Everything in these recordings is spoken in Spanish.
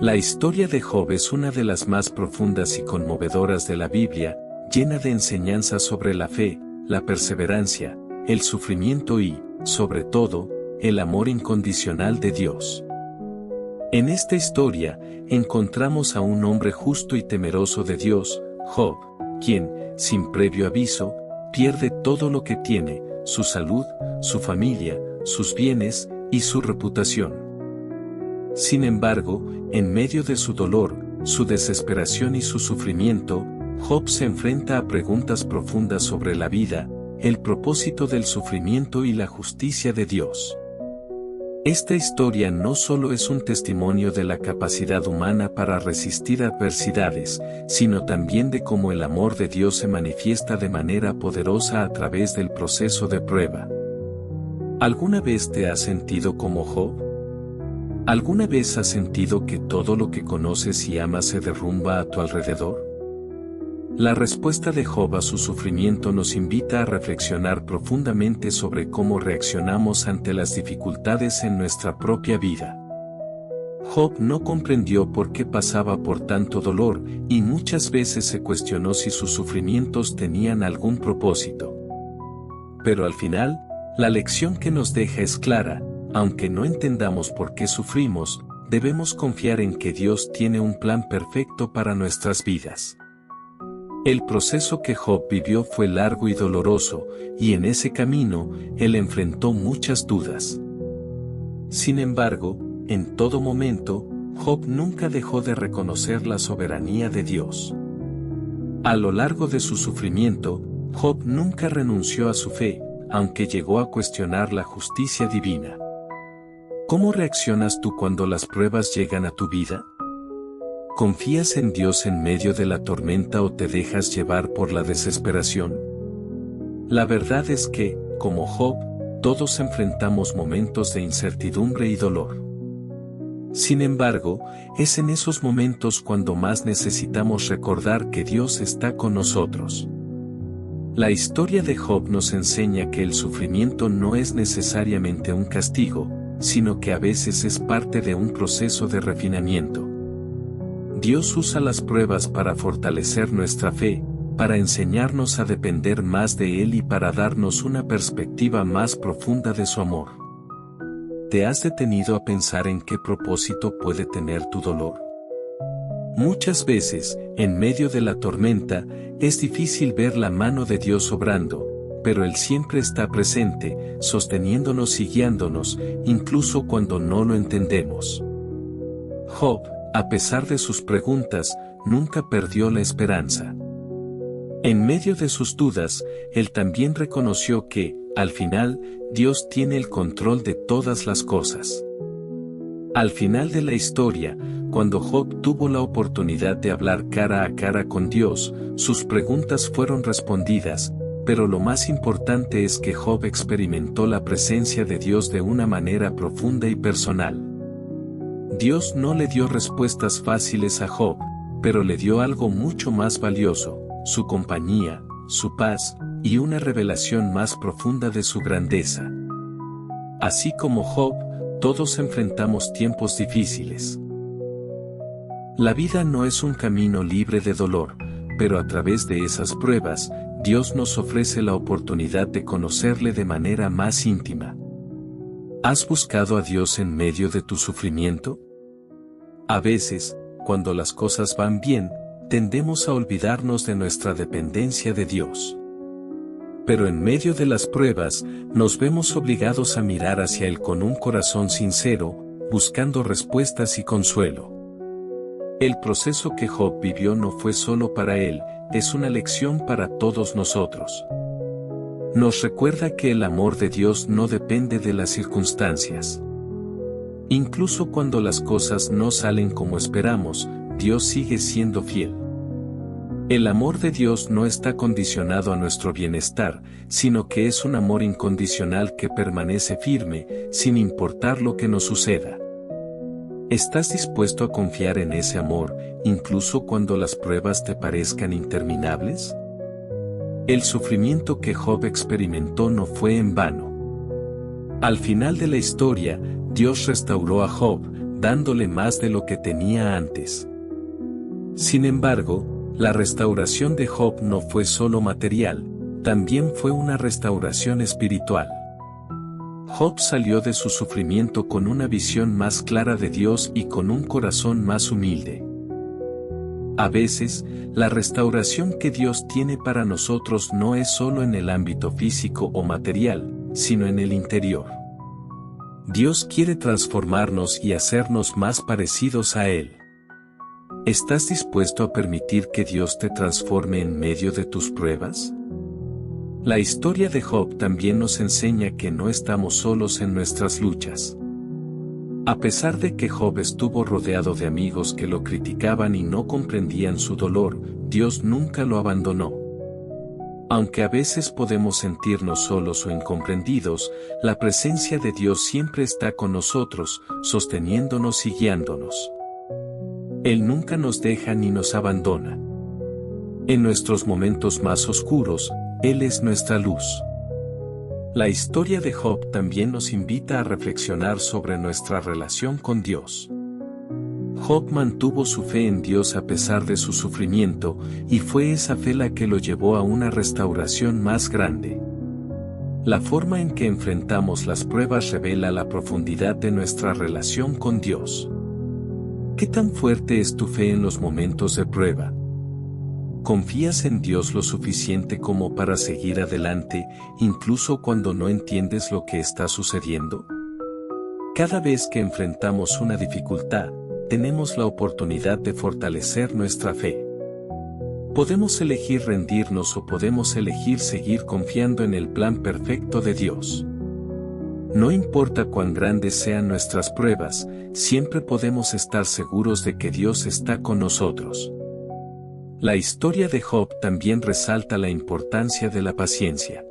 La historia de Job es una de las más profundas y conmovedoras de la Biblia, llena de enseñanzas sobre la fe, la perseverancia, el sufrimiento y, sobre todo, el amor incondicional de Dios. En esta historia, encontramos a un hombre justo y temeroso de Dios, Job, quien, sin previo aviso, pierde todo lo que tiene, su salud, su familia, sus bienes y su reputación. Sin embargo, en medio de su dolor, su desesperación y su sufrimiento, Job se enfrenta a preguntas profundas sobre la vida, el propósito del sufrimiento y la justicia de Dios. Esta historia no solo es un testimonio de la capacidad humana para resistir adversidades, sino también de cómo el amor de Dios se manifiesta de manera poderosa a través del proceso de prueba. ¿Alguna vez te has sentido como Job? ¿Alguna vez has sentido que todo lo que conoces y amas se derrumba a tu alrededor? La respuesta de Job a su sufrimiento nos invita a reflexionar profundamente sobre cómo reaccionamos ante las dificultades en nuestra propia vida. Job no comprendió por qué pasaba por tanto dolor, y muchas veces se cuestionó si sus sufrimientos tenían algún propósito. Pero al final, la lección que nos deja es clara: aunque no entendamos por qué sufrimos, debemos confiar en que Dios tiene un plan perfecto para nuestras vidas. El proceso que Job vivió fue largo y doloroso, y en ese camino, él enfrentó muchas dudas. Sin embargo, en todo momento, Job nunca dejó de reconocer la soberanía de Dios. A lo largo de su sufrimiento, Job nunca renunció a su fe, aunque llegó a cuestionar la justicia divina. ¿Cómo reaccionas tú cuando las pruebas llegan a tu vida? ¿Confías en Dios en medio de la tormenta o te dejas llevar por la desesperación? La verdad es que, como Job, todos enfrentamos momentos de incertidumbre y dolor. Sin embargo, es en esos momentos cuando más necesitamos recordar que Dios está con nosotros. La historia de Job nos enseña que el sufrimiento no es necesariamente un castigo, sino que a veces es parte de un proceso de refinamiento. Dios usa las pruebas para fortalecer nuestra fe, para enseñarnos a depender más de Él y para darnos una perspectiva más profunda de su amor. ¿Te has detenido a pensar en qué propósito puede tener tu dolor? Muchas veces, en medio de la tormenta, es difícil ver la mano de Dios obrando, pero Él siempre está presente, sosteniéndonos y guiándonos, incluso cuando no lo entendemos. Job, a pesar de sus preguntas, nunca perdió la esperanza. En medio de sus dudas, él también reconoció que, al final, Dios tiene el control de todas las cosas. Al final de la historia, cuando Job tuvo la oportunidad de hablar cara a cara con Dios, sus preguntas fueron respondidas, pero lo más importante es que Job experimentó la presencia de Dios de una manera profunda y personal. Dios no le dio respuestas fáciles a Job, pero le dio algo mucho más valioso: su compañía, su paz, y una revelación más profunda de su grandeza. Así como Job, todos enfrentamos tiempos difíciles. La vida no es un camino libre de dolor, pero a través de esas pruebas, Dios nos ofrece la oportunidad de conocerle de manera más íntima. ¿Has buscado a Dios en medio de tu sufrimiento? A veces, cuando las cosas van bien, tendemos a olvidarnos de nuestra dependencia de Dios. Pero en medio de las pruebas, nos vemos obligados a mirar hacia Él con un corazón sincero, buscando respuestas y consuelo. El proceso que Job vivió no fue solo para él, es una lección para todos nosotros. Nos recuerda que el amor de Dios no depende de las circunstancias. Incluso cuando las cosas no salen como esperamos, Dios sigue siendo fiel. El amor de Dios no está condicionado a nuestro bienestar, sino que es un amor incondicional que permanece firme, sin importar lo que nos suceda. ¿Estás dispuesto a confiar en ese amor, incluso cuando las pruebas te parezcan interminables? El sufrimiento que Job experimentó no fue en vano. Al final de la historia, Dios restauró a Job, dándole más de lo que tenía antes. Sin embargo, la restauración de Job no fue solo material, también fue una restauración espiritual. Job salió de su sufrimiento con una visión más clara de Dios y con un corazón más humilde. A veces, la restauración que Dios tiene para nosotros no es solo en el ámbito físico o material, sino en el interior. Dios quiere transformarnos y hacernos más parecidos a Él. ¿Estás dispuesto a permitir que Dios te transforme en medio de tus pruebas? La historia de Job también nos enseña que no estamos solos en nuestras luchas. A pesar de que Job estuvo rodeado de amigos que lo criticaban y no comprendían su dolor, Dios nunca lo abandonó. Aunque a veces podemos sentirnos solos o incomprendidos, la presencia de Dios siempre está con nosotros, sosteniéndonos y guiándonos. Él nunca nos deja ni nos abandona. En nuestros momentos más oscuros, Él es nuestra luz. La historia de Job también nos invita a reflexionar sobre nuestra relación con Dios. Job mantuvo su fe en Dios a pesar de su sufrimiento, y fue esa fe la que lo llevó a una restauración más grande. La forma en que enfrentamos las pruebas revela la profundidad de nuestra relación con Dios. ¿Qué tan fuerte es tu fe en los momentos de prueba? ¿Confías en Dios lo suficiente como para seguir adelante, incluso cuando no entiendes lo que está sucediendo? Cada vez que enfrentamos una dificultad, tenemos la oportunidad de fortalecer nuestra fe. Podemos elegir rendirnos o podemos elegir seguir confiando en el plan perfecto de Dios. No importa cuán grandes sean nuestras pruebas, siempre podemos estar seguros de que Dios está con nosotros. La historia de Job también resalta la importancia de la paciencia.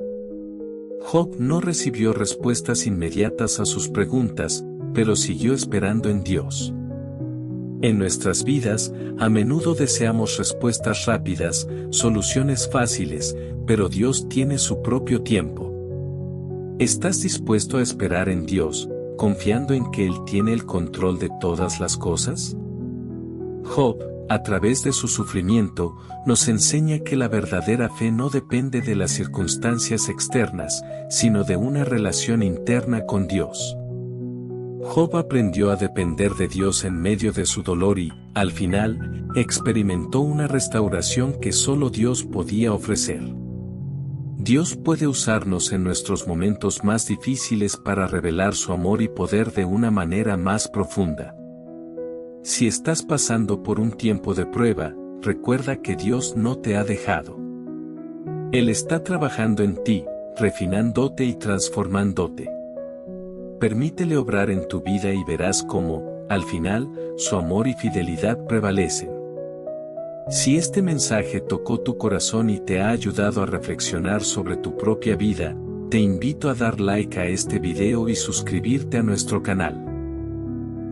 Job no recibió respuestas inmediatas a sus preguntas, pero siguió esperando en Dios. En nuestras vidas, a menudo deseamos respuestas rápidas, soluciones fáciles, pero Dios tiene su propio tiempo. ¿Estás dispuesto a esperar en Dios, confiando en que Él tiene el control de todas las cosas? Job, a través de su sufrimiento, nos enseña que la verdadera fe no depende de las circunstancias externas, sino de una relación interna con Dios. Job aprendió a depender de Dios en medio de su dolor y, al final, experimentó una restauración que solo Dios podía ofrecer. Dios puede usarnos en nuestros momentos más difíciles para revelar su amor y poder de una manera más profunda. Si estás pasando por un tiempo de prueba, recuerda que Dios no te ha dejado. Él está trabajando en ti, refinándote y transformándote. Permítele obrar en tu vida y verás cómo, al final, su amor y fidelidad prevalecen. Si este mensaje tocó tu corazón y te ha ayudado a reflexionar sobre tu propia vida, te invito a dar like a este video y suscribirte a nuestro canal.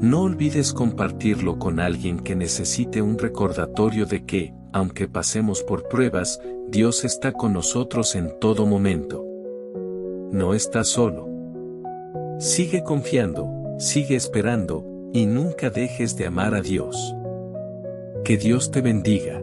No olvides compartirlo con alguien que necesite un recordatorio de que, aunque pasemos por pruebas, Dios está con nosotros en todo momento. No estás solo. Sigue confiando, sigue esperando, y nunca dejes de amar a Dios. Que Dios te bendiga.